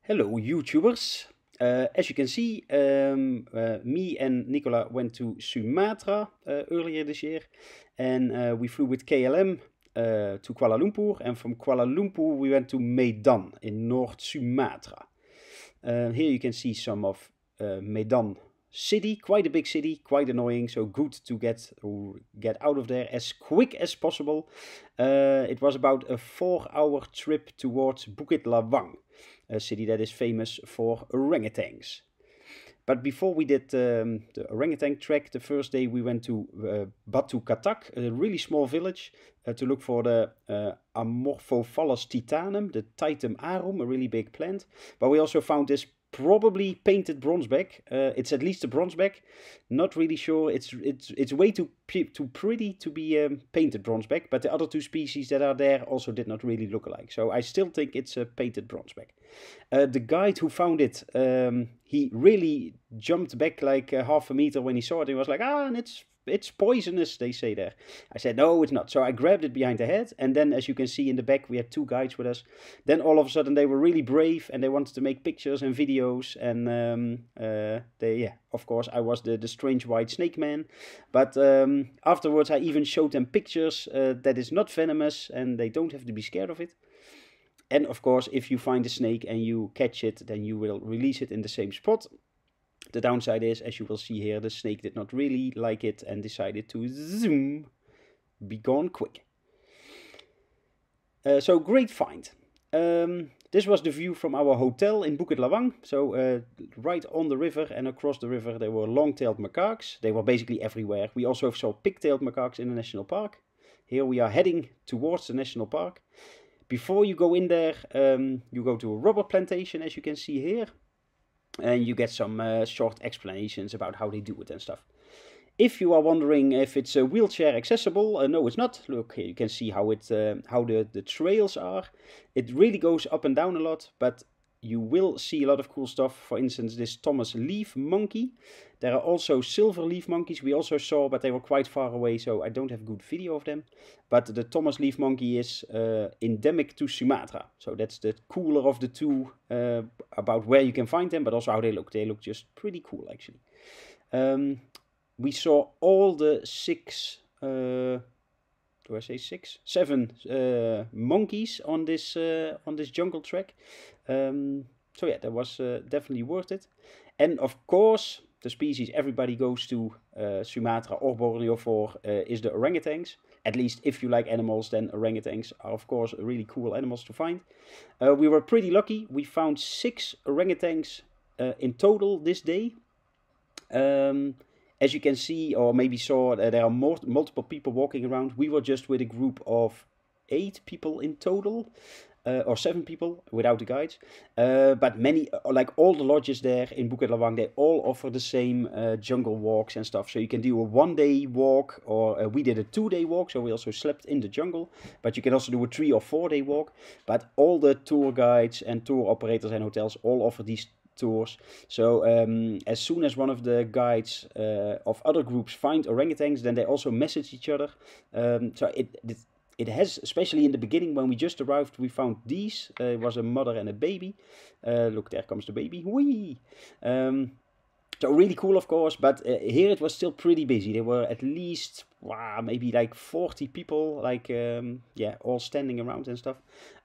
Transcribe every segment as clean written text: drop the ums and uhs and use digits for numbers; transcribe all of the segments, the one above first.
Hello YouTubers. As you can see, me and Nicola went to Sumatra earlier this year, and we flew with KLM to Kuala Lumpur, and from Kuala Lumpur we went to Medan in North Sumatra. Here you can see some of Medan city, quite a big city, quite annoying, so good to get out of there as quick as possible. It was about a 4-hour trip towards Bukit Lawang, a city that is famous for orangutans. But before we did the orangutan trek, the first day we went to Batu Katak, a really small village, to look for the Amorphophallus titanum, the Titum arum, a really big plant. But we also found this probably painted bronzeback. It's at least a bronzeback. Not really sure. It's way too pretty to be painted bronzeback. But the other two species that are there also did not really look alike. So I still think it's a painted bronzeback. The guide who found it, he really jumped back like half a meter when he saw it. He was like, and it's poisonous, they say there. I said, no, it's not. So I grabbed it behind the head, and then, as you can see in the back, we had two guides with us. Then all of a sudden, they were really brave, and they wanted to make pictures and videos, and of course, I was the strange white snake man. But afterwards, I even showed them pictures that is not venomous, and they don't have to be scared of it. And of course, if you find a snake and you catch it, then you will release it in the same spot. The downside is, as you will see here, the snake did not really like it and decided to zoom, be gone quick. So great find. This was the view from our hotel in Bukit Lawang. So right on the river and across the river there were long-tailed macaques. They were basically everywhere. We also saw pig-tailed macaques in the national park. Here we are heading towards the national park. Before you go in there, you go to a rubber plantation, as you can see here. And you get some short explanations about how they do it and stuff. If you are wondering if it's wheelchair accessible, no, it's not. Look, here you can see how the trails are. It really goes up and down a lot, but you will see a lot of cool stuff. For instance, this Thomas leaf monkey. There are also silver leaf monkeys we also saw, but they were quite far away, so I don't have a good video of them. But the Thomas leaf monkey is endemic to Sumatra. So that's the cooler of the two about where you can find them, but also how they look. They look just pretty cool, actually. We saw all the seven monkeys on this jungle trek. So yeah, that was definitely worth it. And of course, the species everybody goes to Sumatra or Borneo for is the orangutans. At least if you like animals, then orangutans are of course really cool animals to find. We were pretty lucky. We found 6 orangutans in total this day. As you can see, or maybe saw, there are multiple people walking around. We were just with a group of 8 people in total. Or 7 people without the guides, but many, like all the lodges there in Bukit Lawang, they all offer the same jungle walks and stuff. So you can do a 1-day walk, or we did a 2-day walk, so we also slept in the jungle. But you can also do a 3- or 4-day walk. But all the tour guides and tour operators and hotels all offer these tours. So as soon as one of the guides of other groups find orangutans, then they also message each other. So it has, especially in the beginning when we just arrived, we found these. It was a mother and a baby. Look, there comes the baby. Whee! So really cool, of course, but here it was still pretty busy. There were at least, maybe like 40 people, like, all standing around and stuff.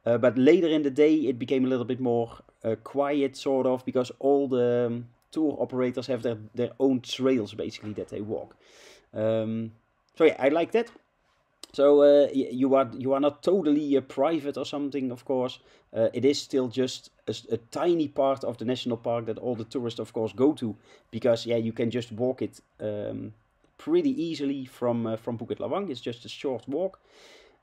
But later in the day, it became a little bit more quiet, sort of, because all the tour operators have their own trails, basically, that they walk. So yeah, I like that. So you are not totally private or something, of course. It is still just a tiny part of the national park that all the tourists, of course, go to, because you can just walk it pretty easily from Bukit Lawang. It's just a short walk.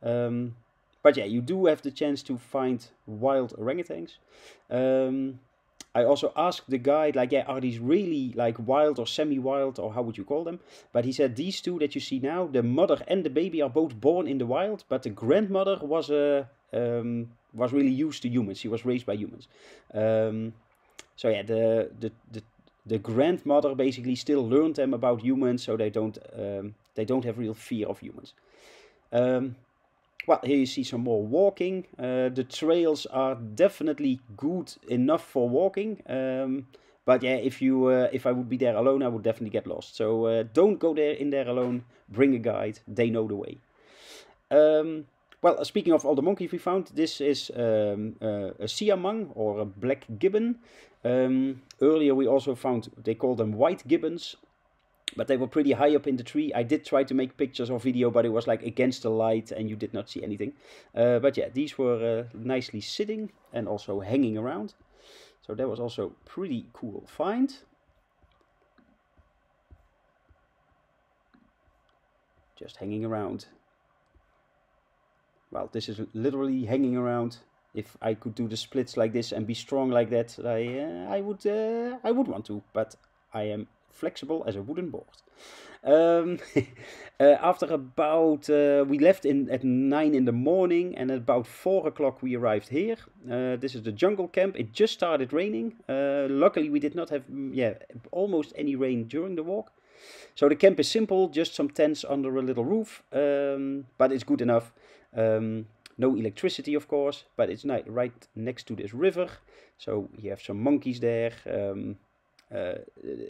But yeah, you do have the chance to find wild orangutans. I also asked the guide, like, are these really like wild or semi-wild, or how would you call them? But he said these two that you see now, the mother and the baby, are both born in the wild, but the grandmother was really used to humans. She was raised by humans. So yeah, the grandmother basically still learned them about humans, so they don't have real fear of humans. Well, here you see some more walking. The trails are definitely good enough for walking. But yeah, if I would be there alone, I would definitely get lost. So don't go in there alone. Bring a guide. They know the way. Well, speaking of all the monkeys we found, this is a siamang or a black gibbon. Earlier we also found, they call them white gibbons, but they were pretty high up in the tree. I did try to make pictures or video, but it was like against the light and you did not see anything. But yeah, these were nicely sitting and also hanging around. So that was also pretty cool find. Just hanging around. Well, this is literally hanging around. If I could do the splits like this and be strong like that, I would want to, but I am flexible as a wooden board. After about, we left at 9 in the morning, and at about 4 o'clock we arrived here. This is the jungle camp. It just started raining. Luckily we did not have, almost any rain during the walk. So the camp is simple, just some tents under a little roof, but it's good enough. No electricity, of course, but it's right next to this river. So you have some monkeys there. A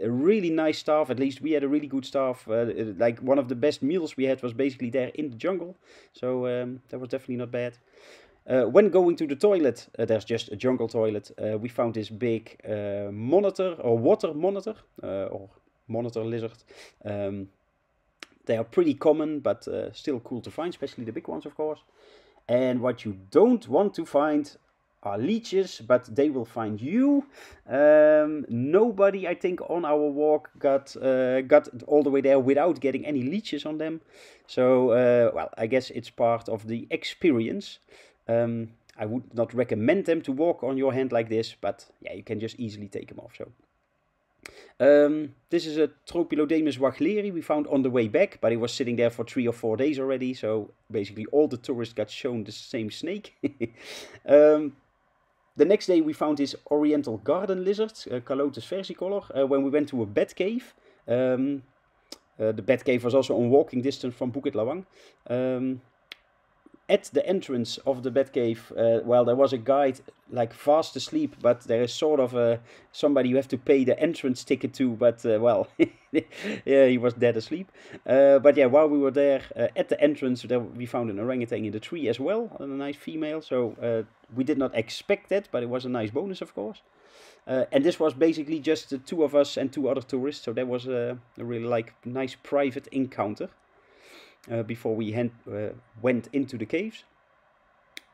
really nice staff. At least we had a really good staff. Like one of the best meals we had was basically there in the jungle. So that was definitely not bad. When going to the toilet, there's just a jungle toilet. We found this big monitor or water monitor or monitor lizard. They are pretty common, but still cool to find, especially the big ones, of course. And what you don't want to find are leeches, but they will find you. Nobody, I think, on our walk got all the way there without getting any leeches on them. So, well, I guess it's part of the experience. I would not recommend them to walk on your hand like this, but yeah, you can just easily take them off. So. This is a Tropilodemus wachleri we found on the way back, but it was sitting there for 3 or 4 days already, so basically all the tourists got shown the same snake. The next day we found this oriental garden lizard, Calotes versicolor, when we went to a bat cave. The bat cave was also on walking distance from Bukit Lawang. At the entrance of the bat cave, well, there was a guide like fast asleep, but there is sort of somebody you have to pay the entrance ticket to, but well, yeah, he was dead asleep. But yeah, while we were there at the entrance, we found an orangutan in the tree as well, a nice female, so we did not expect that, but it was a nice bonus, of course. And this was basically just the 2 of us and 2 other tourists, so that was a really nice private encounter. Before we went into the caves.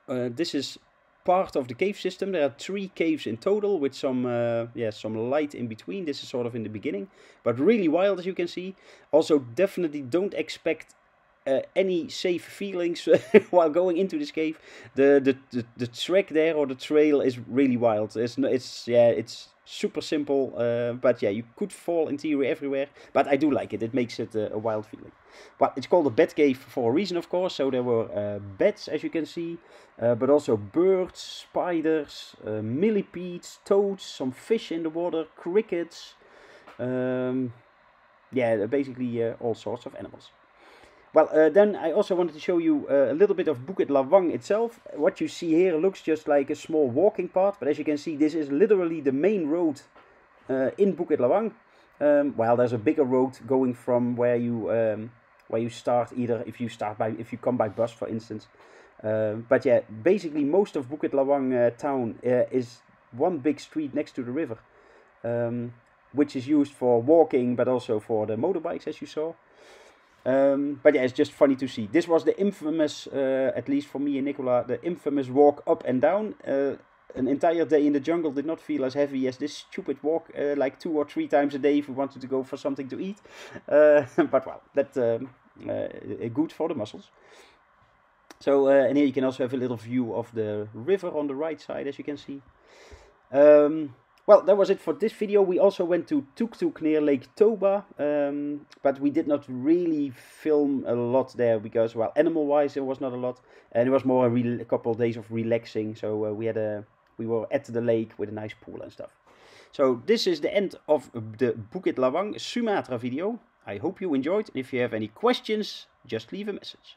This is part of the cave system. There are 3 caves in total with some light in between. This is sort of in the beginning, but really wild, as you can see. Also, definitely don't expect any safe feelings while going into this cave. The track there or the trail is really wild. It's super simple, but yeah, you could fall in theory everywhere. But I do like it. It makes it a wild feeling. But it's called a bat cave for a reason, of course. So there were bats, as you can see, but also birds, spiders, millipedes, toads, some fish in the water, crickets. Yeah, basically all sorts of animals. Well, then I also wanted to show you a little bit of Bukit Lawang itself. What you see here looks just like a small walking path, but as you can see, this is literally the main road in Bukit Lawang. Well, there's a bigger road going from where you start, either if you come by bus, for instance. But yeah, basically most of Bukit Lawang town is one big street next to the river, which is used for walking, but also for the motorbikes, as you saw. But yeah, it's just funny to see. This was the infamous, at least for me and Nicola, the infamous walk up and down. An entire day in the jungle did not feel as heavy as this stupid walk, like 2 or 3 times a day if we wanted to go for something to eat. But well, that's good for the muscles. So, and here you can also have a little view of the river on the right side, as you can see. Well, that was it for this video. We also went to Tuk Tuk near Lake Toba, but we did not really film a lot there because, well, animal-wise there was not a lot, and it was more a couple of days of relaxing. So we were at the lake with a nice pool and stuff. So this is the end of the Bukit Lawang Sumatra video. I hope you enjoyed. If you have any questions, just leave a message.